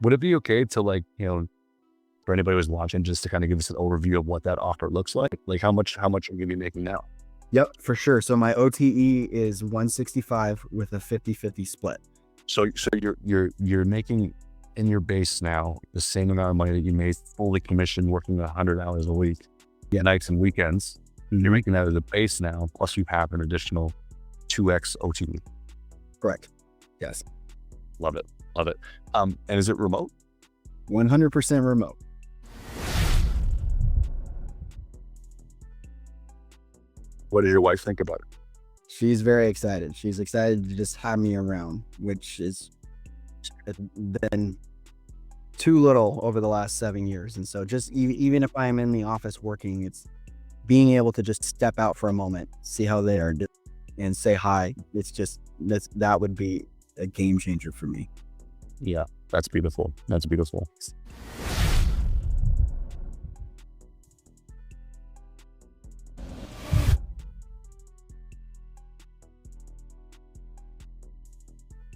Would it be okay to for anybody who's watching, just to kind of give us an overview of what that offer looks like? Like how much are you gonna be making now? Yep, for sure. So my OTE is 165 with a 50-50 split. So you're making in your base now the same amount of money that you made fully commissioned working 100 hours a week, nights and weekends. You're making that as a base now, plus you have an additional 2x OTE. Correct. Yes. Love it. Love it. And is it remote? 100% remote. What does your wife think about it? She's very excited. She's excited to just have me around, which has been too little over the last 7 years. And so just even if I'm in the office working, it's being able to just step out for a moment, see how they are and say hi. It's just, that would be a game changer for me. Yeah, that's beautiful. That's beautiful.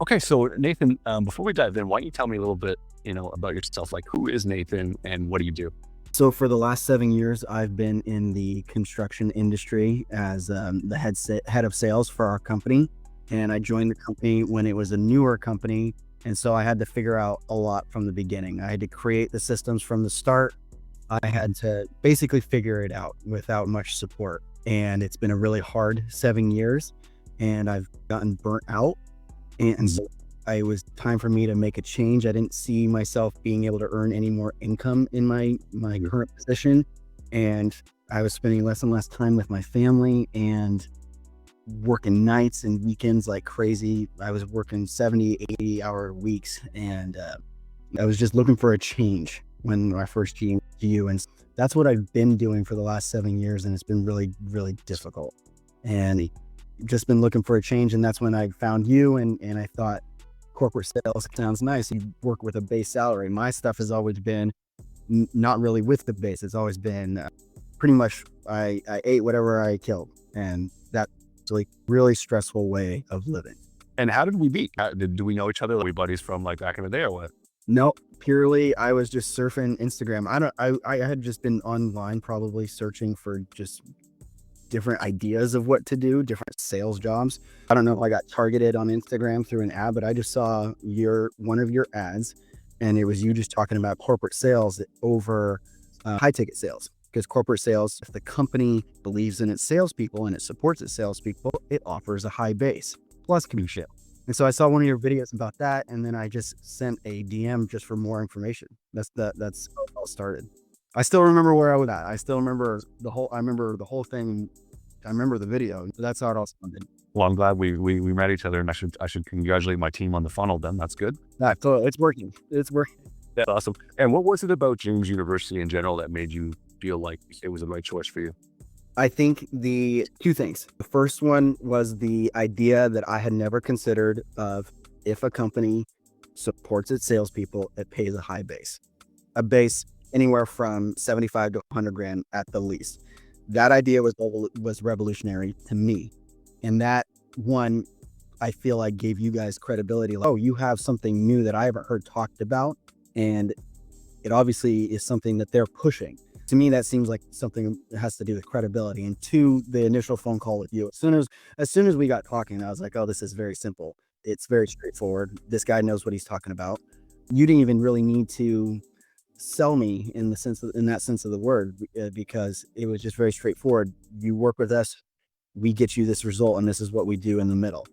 Okay, so Nathan, before we dive in, why don't you tell me a little bit, about yourself? Like, who is Nathan and what do you do? So for the last 7 years, I've been in the construction industry as the head of sales for our company. And I joined the company when it was a newer company. And so I had to figure out a lot from the beginning. I had to create the systems from the start. I had to basically figure it out without much support. And it's been a really hard 7 years and I've gotten burnt out. And so it was time for me to make a change. I didn't see myself being able to earn any more income in my current position. And I was spending less and less time with my family and working nights and weekends like crazy. I was working 70, 80-hour weeks. And I was just looking for a change when I first came to you. And that's what I've been doing for the last 7 years. And it's been really, really difficult. And just been looking for a change. And that's when I found you and I thought corporate sales sounds nice. You work with a base salary. My stuff has always been not really with the base. It's always been pretty much I ate whatever I killed. And that's like really stressful way of living. And how did we meet? Do we know each other? Are we buddies from like back in the day or what? No, purely I was just surfing Instagram. I had just been online probably searching for just different ideas of what to do, different sales jobs. I don't know if I got targeted on Instagram through an ad, but I just saw one of your ads and it was you just talking about corporate sales over high ticket sales. Because corporate sales, if the company believes in its salespeople and it supports its salespeople, it offers a high base plus commission. And so I saw one of your videos about that, and then I just sent a DM just for more information. That's how it all started. I still remember where I was at. I still remember the whole thing. I remember the video. That's how it all started. Well, I'm glad we met each other, and I should congratulate my team on the funnel then. That's good. So it's working. It's working. That's awesome. And what was it about James University in general that made you feel like it was the right choice for you? I think the two things. The first one was the idea that I had never considered of if a company supports its salespeople, it pays a high base. A base anywhere from 75 to 100 grand at the least. That idea was revolutionary to me. And that one, I feel like gave you guys credibility. Like, oh, you have something new that I haven't heard talked about. And it obviously is something that they're pushing. To me, that seems like something that has to do with credibility. And two, the initial phone call with you. As soon as we got talking, I was like, oh, this is very simple. It's very straightforward. This guy knows what he's talking about. You didn't even really need to sell me in that sense of the word, because it was just very straightforward. You work with us, we get you this result, and this is what we do in the middle.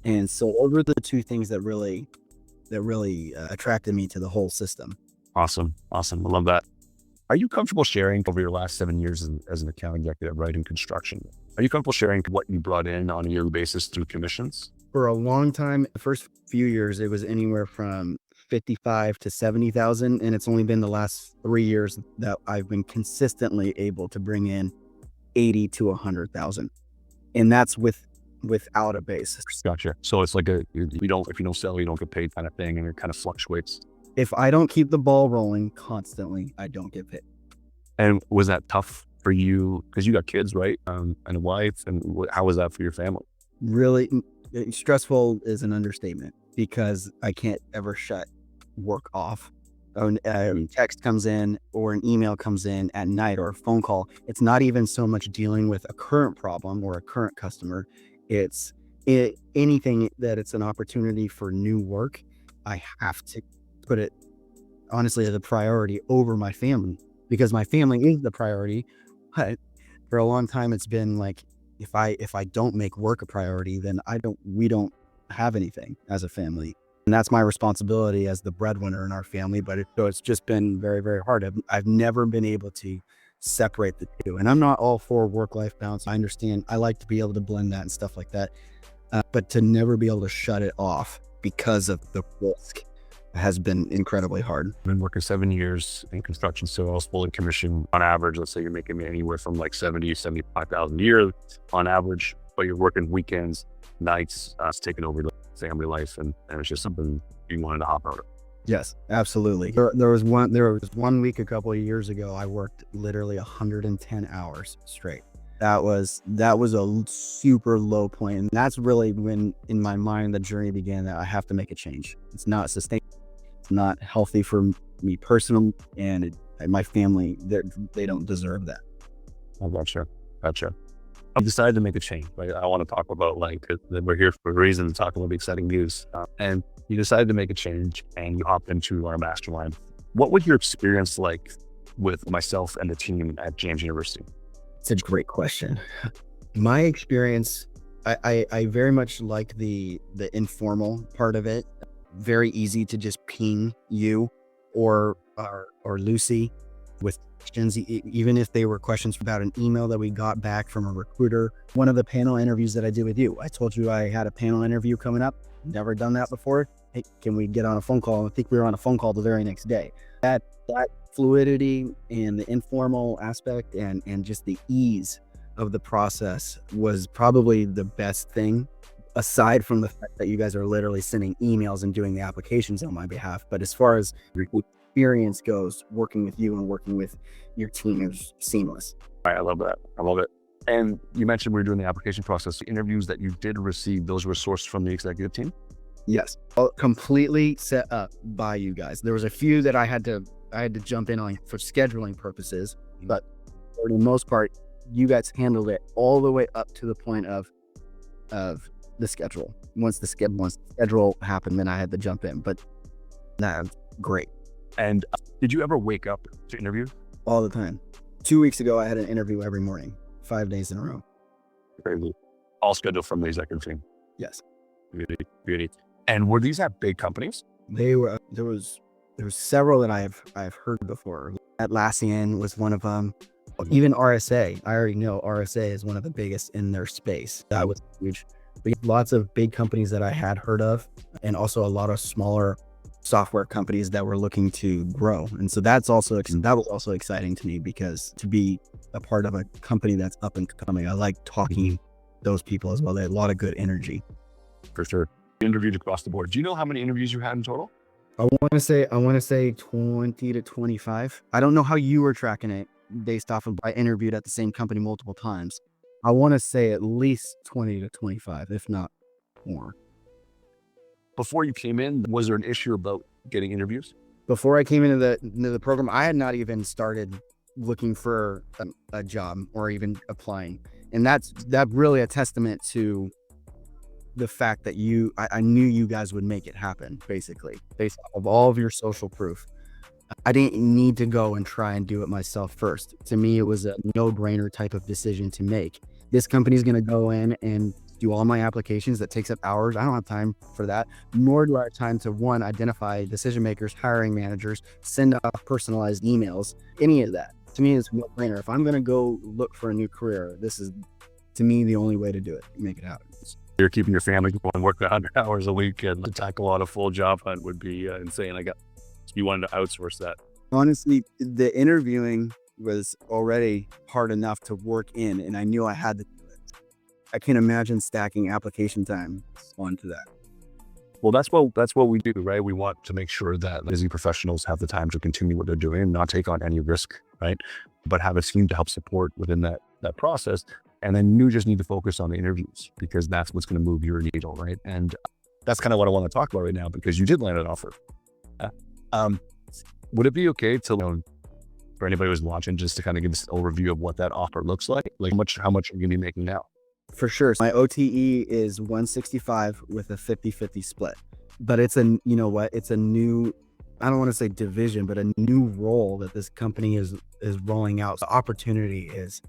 And so those were the two things that really attracted me to the whole system. Awesome. I love that. Are you comfortable sharing over your last 7 years as an account executive, right, in construction? Are you comfortable sharing what you brought in on a yearly basis through commissions? For a long time, the first few years, it was anywhere from 55 to 70,000. And it's only been the last 3 years that I've been consistently able to bring in 80 to 100,000. And that's without a base. Gotcha. So it's like if you don't sell, you don't get paid kind of thing, and it kind of fluctuates. If I don't keep the ball rolling constantly, I don't get paid. And was that tough for you? Because you got kids, right? And a wife. And how was that for your family? Really stressful is an understatement, because I can't ever shut work off. Text comes in or an email comes in at night or a phone call. It's not even so much dealing with a current problem or a current customer. It's anything that it's an opportunity for new work. I have to put it honestly as a priority over my family, because my family is the priority. But for a long time, it's been like, if I don't make work a priority, then we don't have anything as a family. And that's my responsibility as the breadwinner in our family. But so it's just been very, very hard. I've never been able to separate the two. And I'm not all for work-life balance. I understand. I like to be able to blend that and stuff like that. But to never be able to shut it off because of the risk has been incredibly hard. I've been working 7 years in construction sales, fully commission on average. Let's say you're making anywhere from like 70, 75,000 a year on average, but you're working weekends, nights, it's taking over the family life. And it's just something you wanted to hop out of. Yes, absolutely. There was one week a couple of years ago, I worked literally 110 hours straight. That was a super low point. And that's really when in my mind, the journey began that I have to make a change. It's not sustainable. It's not healthy for me personally, and my family, they don't deserve that. Oh, gotcha. I decided to make a change, right? I want to talk about we're here for a reason to talk about the exciting news. And you decided to make a change and you hopped into our mastermind. What was your experience like with myself and the team at James University? It's a great question. My experience, I very much like the informal part of it. Very easy to just ping you or Lucy with questions, even if they were questions about an email that we got back from a recruiter. One of the panel interviews that I did with you, I told you I had a panel interview coming up. Never done that before. Hey, can we get on a phone call? I think we were on a phone call the very next day. That fluidity and the informal aspect and just the ease of the process was probably the best thing, aside from the fact that you guys are literally sending emails and doing the applications on my behalf. But as far as experience goes, working with you and working with your team is seamless. All right, I love that. I love it. And you mentioned we were doing the application process. The interviews that you did receive, those were sourced from the executive team? Yes, completely set up by you guys. There was a few that I had to jump in on for scheduling purposes, but for the most part, you guys handled it all the way up to the point of the schedule. Once the schedule happened, then I had to jump in. But that's great. And did you ever wake up to interview? All the time. 2 weeks ago, I had an interview every morning, 5 days in a row. Crazy. All scheduled from the executive team. Yes. Beauty. And were these at big companies? They were. There was several that I've heard before. Atlassian was one of them. Even RSA. I already know RSA is one of the biggest in their space. That was huge. But lots of big companies that I had heard of, and also a lot of smaller software companies that were looking to grow. And so that was also exciting to me, because to be a part of a company that's up and coming, I like talking to those people as well. They had a lot of good energy. For sure. You interviewed across the board. Do you know how many interviews you had in total? I want to say 20 to 25. I don't know how you were tracking it based off of, I interviewed at the same company multiple times. I want to say at least 20 to 25, if not more. Before you came in, was there an issue about getting interviews? Before I came into the program, I had not even started looking for a job or even applying. And that's really a testament to the fact that I knew you guys would make it happen, basically, based off of all of your social proof. I didn't need to go and try and do it myself first. To me, it was a no-brainer type of decision to make. This company's going to go in and do all my applications. That takes up hours. I don't have time for that, nor do I have time to, one, identify decision makers, hiring managers, send off personalized emails, any of that. To me, it's a no-brainer. If I'm going to go look for a new career, this is, to me, the only way to do it, make it happen. You're keeping your family going, work 100 hours a week, and to tackle on a full job hunt would be insane. You wanted to outsource that. Honestly, the interviewing was already hard enough to work in, and I knew I had to do it. I can't imagine stacking application time onto that. Well, that's what we do, right? We want to make sure that busy professionals have the time to continue what they're doing, not take on any risk, right? But have a team to help support within that process. And then you just need to focus on the interviews, because that's what's going to move your needle, right? And that's kind of what I want to talk about right now, because you did land an offer. Um, would it be okay to, for anybody who's watching, just to kind of give us an overview of what that offer looks like? Like how much are you gonna be making now? For sure. My OTE is 165 with a 50-50 split. But it's you know what? It's a new, I don't want to say division, but a new role that this company is rolling out. The opportunity is,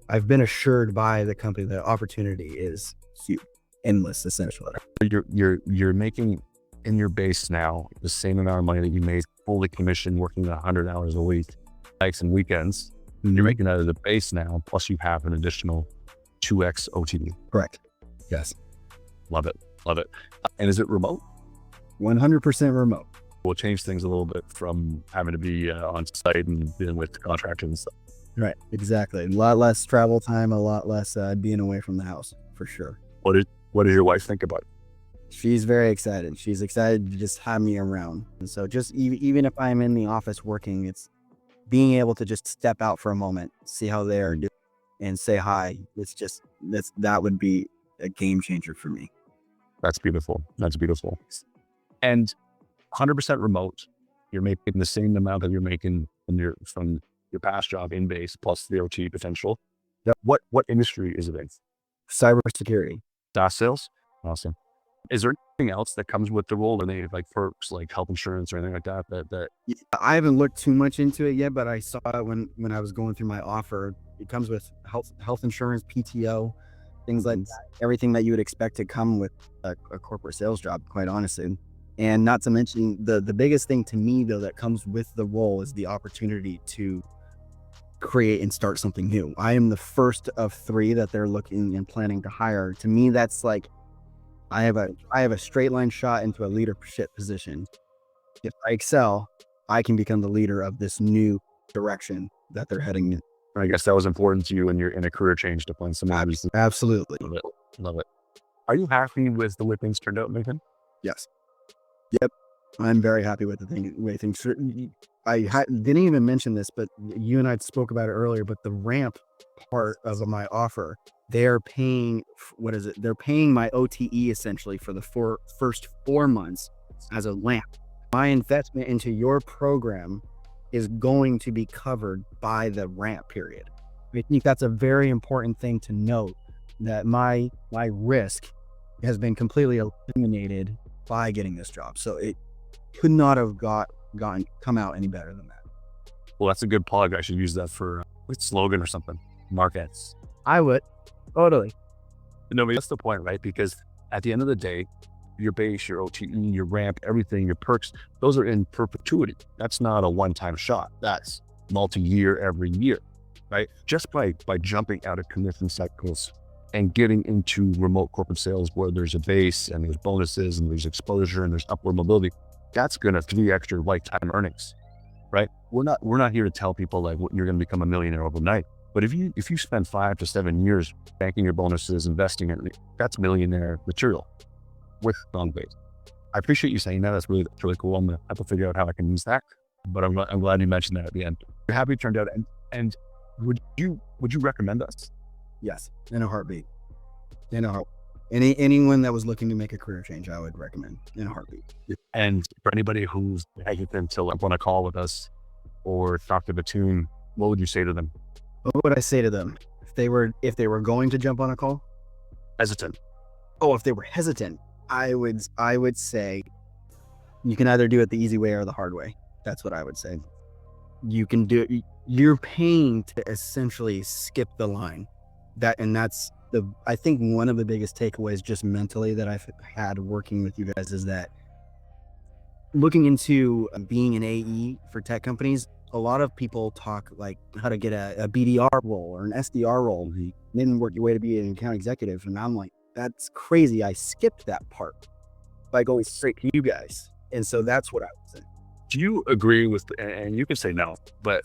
I've been assured by the company that opportunity is huge, endless, essentially. You're making in your base now the same amount of money that you made fully commissioned working 100 hours a week, nights and weekends. You're making that as a base now, plus you have an additional 2x OTE. Correct. Yes. Love it. Love it. And is it remote? 100% remote. We'll change things a little bit from having to be on site and dealing with contractors and stuff. Right. Exactly. A lot less travel time, a lot less being away from the house, for sure. What did your wife think about it? She's very excited. She's excited to just have me around. And so just even if I'm in the office working, it's being able to just step out for a moment, see how they're doing and say hi. That would be a game changer for me. That's beautiful. That's beautiful. And 100% remote, you're making the same amount that you're making from your past job in base plus the OT potential. What industry is it in? Cybersecurity. SaaS sales? Awesome. Is there anything else that comes with the role? Are they like perks like health insurance or anything like that? Yeah, I haven't looked too much into it yet, but I saw it when I was going through my offer. It comes with health insurance, PTO, things like that. Everything that you would expect to come with a corporate sales job, quite honestly. And not to mention the biggest thing to me though that comes with the role is the opportunity to create and start something new. I am the first of 3 that they're looking and planning to hire. To me, that's like I have a straight line shot into a leadership position. If I excel, I can become the leader of this new direction that they're heading in. I guess that was important to you when you're in a career change to find some Absolutely. Love it. Love it. Are you happy with the way things turned out, Nathan? Yes. Yep. I'm very happy with the way things. I didn't even mention this, but you and I spoke about it earlier. But the ramp part of my offer, they're paying. What is it? They're paying my OTE essentially for the first 4 months as a ramp. My investment into your program is going to be covered by the ramp period. I think that's a very important thing to note, that my risk has been completely eliminated by getting this job. So it could not have come out any better than that. Well, that's a good plug. I should use that for a slogan or something. Markets. I would. Totally. No, but that's the point, right? Because at the end of the day, your base, your OTE, your ramp, everything, your perks, those are in perpetuity. That's not a one-time shot. That's multi-year every year, right? Just by jumping out of commission cycles and getting into remote corporate sales where there's a base and there's bonuses and there's exposure and there's upward mobility, that's going to 3x your lifetime earnings, right? We're not here to tell people like you're going to become a millionaire overnight. But if you spend 5 to 7 years banking your bonuses, investing in it, that's millionaire material with long base. I appreciate you saying that. That's really cool. I'm going to have to figure out how I can use that. But I'm glad you mentioned that at the end. You're happy it turned out. And would you recommend us? Yes, in a heartbeat. In a heartbeat. Anyone that was looking to make a career change, I would recommend in a heartbeat. And for anybody who's hesitant to want to call with us or talk to the team, what would you say to them? What would I say to them if they were going to jump on a call? Hesitant. Oh, if they were hesitant, I would say you can either do it the easy way or the hard way. That's what I would say. You can do it. You're paying to essentially skip the line. That's I think one of the biggest takeaways just mentally that I've had working with you guys is that looking into being an AE for tech companies, a lot of people talk like how to get a BDR role or an SDR role, and then work your way to be an account executive. And I'm like, that's crazy. I skipped that part by going straight to you guys. And so that's what I would say. Do you agree with, and you can say no, but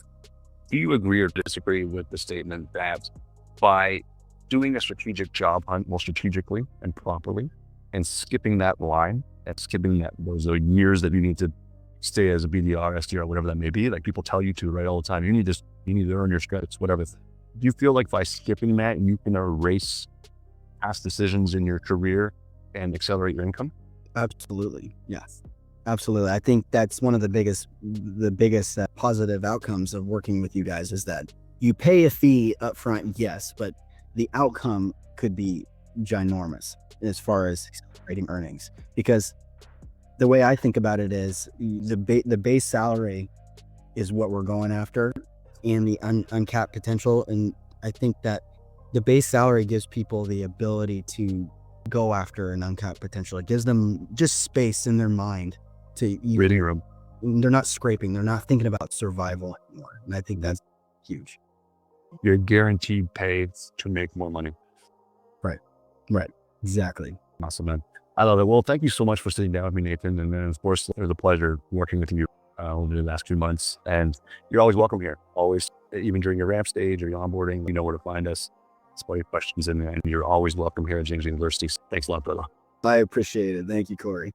do you agree or disagree with the statement that by doing a strategic job hunt more strategically and properly and skipping that line and skipping those years that you need to stay as a BDR, SDR, whatever that may be, like people tell you to, right, all the time, you need to earn your stripes, whatever. Do you feel like by skipping that, you can erase past decisions in your career and accelerate your income? Absolutely. Yes. Absolutely. I think that's one of the biggest positive outcomes of working with you guys is that you pay a fee up front, yes, but the outcome could be ginormous as far as accelerating earnings. Because the way I think about it is the base salary is what we're going after, and the uncapped potential. And I think that the base salary gives people the ability to go after an uncapped potential. It gives them just space in their mind to even, Reading room. they're not scraping, they're not thinking about survival anymore. And I think that's huge. You're guaranteed paid to make more money. Right. Exactly. Awesome, man. I love it. Well, thank you so much for sitting down with me, Nathan. And then, of course, it was a pleasure working with you over the last 2 months. And you're always welcome here. Always, even during your ramp stage or your onboarding, you know where to find us. Spot your questions in there. And you're always welcome here at James University. Thanks a lot, brother. I appreciate it. Thank you, Corey.